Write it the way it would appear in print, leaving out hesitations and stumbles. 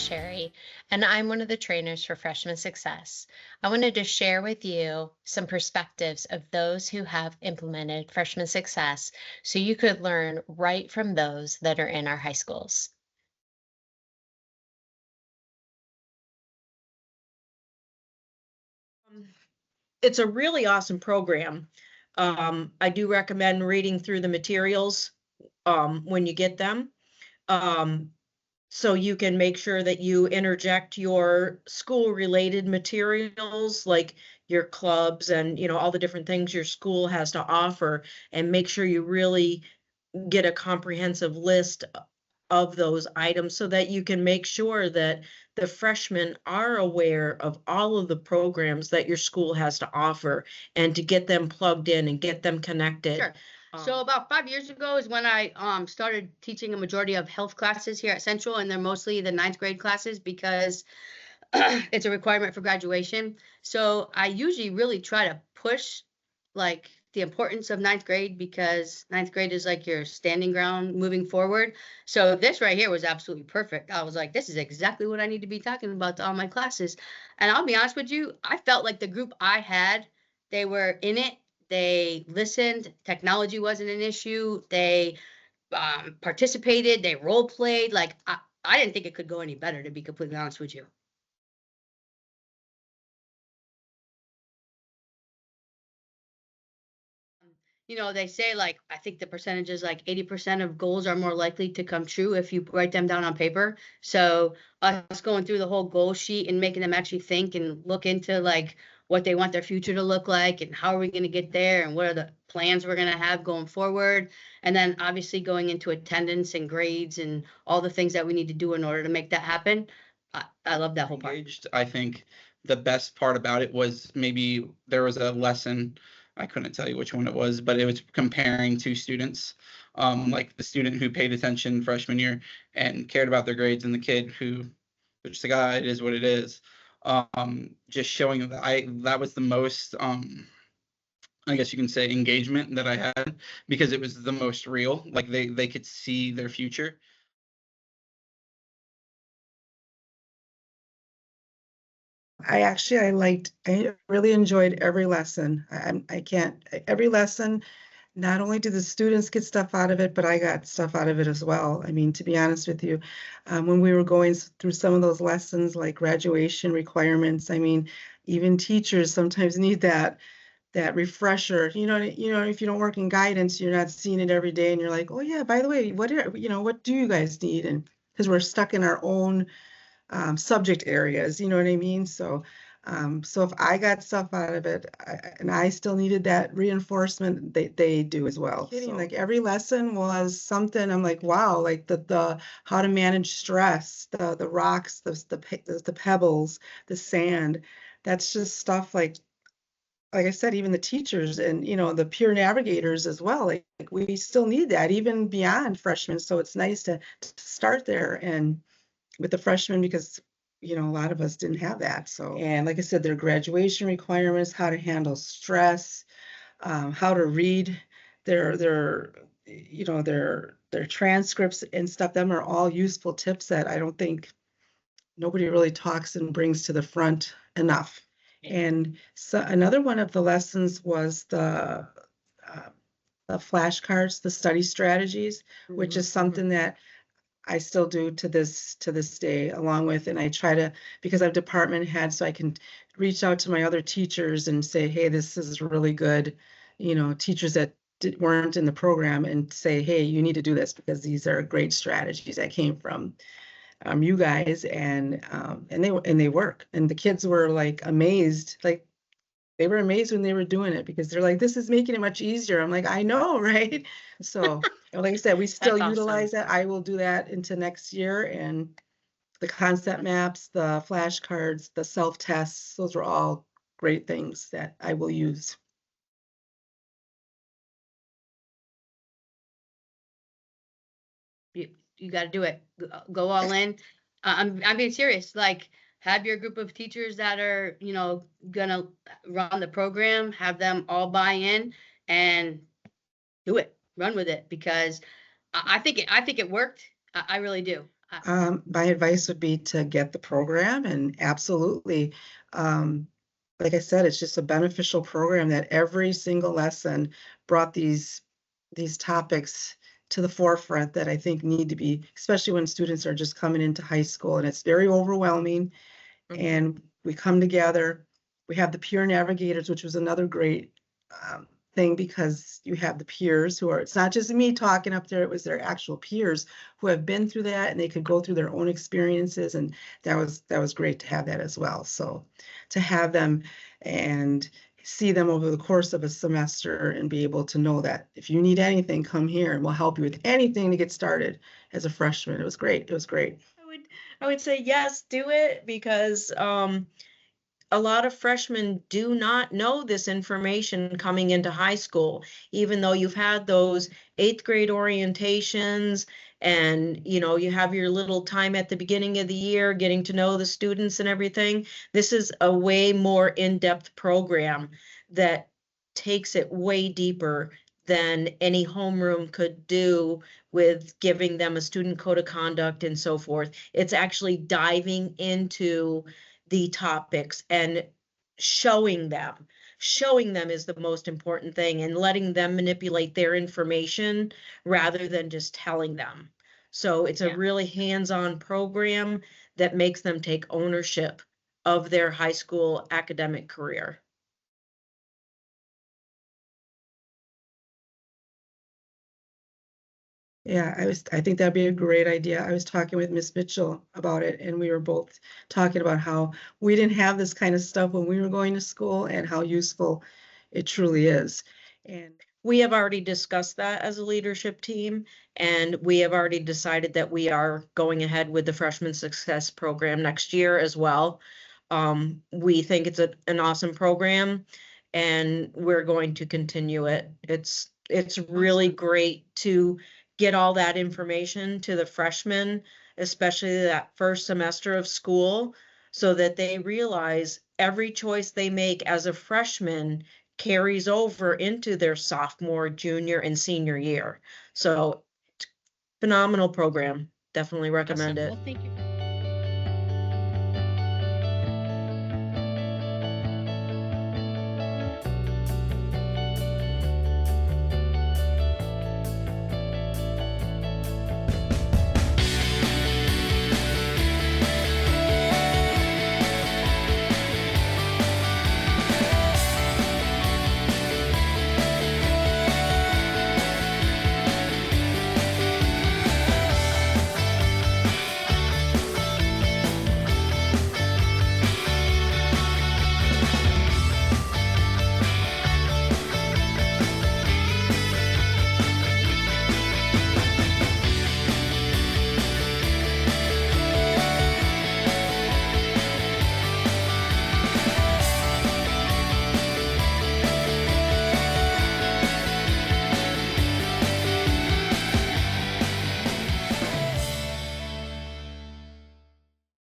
Sherry, and I'm one of the trainers for Freshmen Success. I wanted to share with you some perspectives of those who have implemented Freshman Success so you could learn right from those that are in our high schools. It's a really awesome program. I do recommend reading through the materials when you get them. So you can make sure that you interject your school-related materials, like your clubs and, all the different things your school has to offer, and make sure you really get a comprehensive list of those items so that you can make sure that the freshmen are aware of all of the programs that your school has to offer and to get them plugged in and get them connected. Sure. So about 5 years ago is when I started teaching a majority of health classes here at Central, and they're mostly the ninth grade classes because it's a requirement for graduation. So I usually really try to push like the importance of ninth grade because ninth grade is like your standing ground moving forward. So this right here was absolutely perfect. I was like, this is exactly what I need to be talking about to all my classes. And I'll be honest with you, I felt like the group I had, they were in it. They listened. Technology wasn't an issue. They participated. They role played. Like I didn't think it could go any better, to be completely honest with you. They say like I think the percentage is like 80% of goals are more likely to come true if you write them down on paper. So us going through the whole goal sheet and making them actually think and look into like what they want their future to look like and how are we going to get there and what are the plans we're going to have going forward. And then obviously going into attendance and grades and all the things that we need to do in order to make that happen. I love that whole part. Engaged. I think the best part about it was maybe there was a lesson. I couldn't tell you which one it was, but it was comparing two students, like the student who paid attention freshman year and cared about their grades, and the kid who, which the guy, it is what it is. Just showing that was the most, I guess you can say, engagement that I had because it was the most real. Like they could see their future. I really enjoyed every lesson. Every lesson, not only did the students get stuff out of it, but I got stuff out of it as well. I mean, to be honest with you, when we were going through some of those lessons like graduation requirements, I mean, even teachers sometimes need that refresher. If you don't work in guidance, you're not seeing it every day and you're like, oh yeah, by the way, what do you guys need? And because we're stuck in our own subject areas, you know what I mean? So if I got stuff out of it and I still needed that reinforcement, they do as well. So, like every lesson was something. I'm like, wow, like the how to manage stress, the rocks, the pebbles, the sand. That's just stuff like I said, even the teachers and the peer navigators as well. Like we still need that even beyond freshmen. So it's nice to start there and with the freshmen because a lot of us didn't have that. So, and like I said, their graduation requirements, how to handle stress, how to read their transcripts and stuff. Them are all useful tips that I don't think nobody really talks and brings to the front enough. And so another one of the lessons was the flashcards, the study strategies, which is something that I still do to this day, along with, and I try to, because I'm department head, so I can reach out to my other teachers and say, hey, this is really good, teachers that weren't in the program, and say, hey, you need to do this because these are great strategies that came from you guys, and they work, and the kids were like amazed, like they were amazed when they were doing it because they're like, this is making it much easier. I'm like, I know, right? So like I said, we still utilize that. I will do that into next year. And the concept maps, the flashcards, the self-tests, those are all great things that I will use. You got to do it. Go all in. I'm being serious. Like, have your group of teachers that are, gonna run the program, have them all buy in and do it. Run with it because I think it worked. I really do. My advice would be to get the program, and absolutely, like I said, it's just a beneficial program that every single lesson brought these topics to the forefront that I think need to be, especially when students are just coming into high school and it's very overwhelming. And we come together. We have the peer navigators, which was another great thing, because you have the peers who are, it's not just me talking up there, it was their actual peers who have been through that, and they could go through their own experiences, and that was great to have that as well. So to have them and see them over the course of a semester and be able to know that if you need anything, come here and we'll help you with anything to get started as a freshman. It was great. It was great. I would say yes, do it, because a lot of freshmen do not know this information coming into high school, even though you've had those 8th grade orientations and, you know, you have your little time at the beginning of the year getting to know the students and everything. This is a way more in-depth program that takes it way deeper than any homeroom could do with giving them a student code of conduct and so forth. It's actually diving into the topics and showing them is the most important thing, and letting them manipulate their information rather than just telling them. So it's a really hands-on program that makes them take ownership of their high school academic career. Yeah, I think that'd be a great idea. I was talking with Miss Mitchell about it, and we were both talking about how we didn't have this kind of stuff when we were going to school and how useful it truly is. And we have already discussed that as a leadership team, and we have already decided that we are going ahead with the Freshman Success program next year as well. We think it's an awesome program, and we're going to continue it. It's really great to get all that information to the freshmen, especially that first semester of school, so that they realize every choice they make as a freshman carries over into their sophomore, junior, and senior year. So phenomenal program. Definitely recommend it. Well, thank you.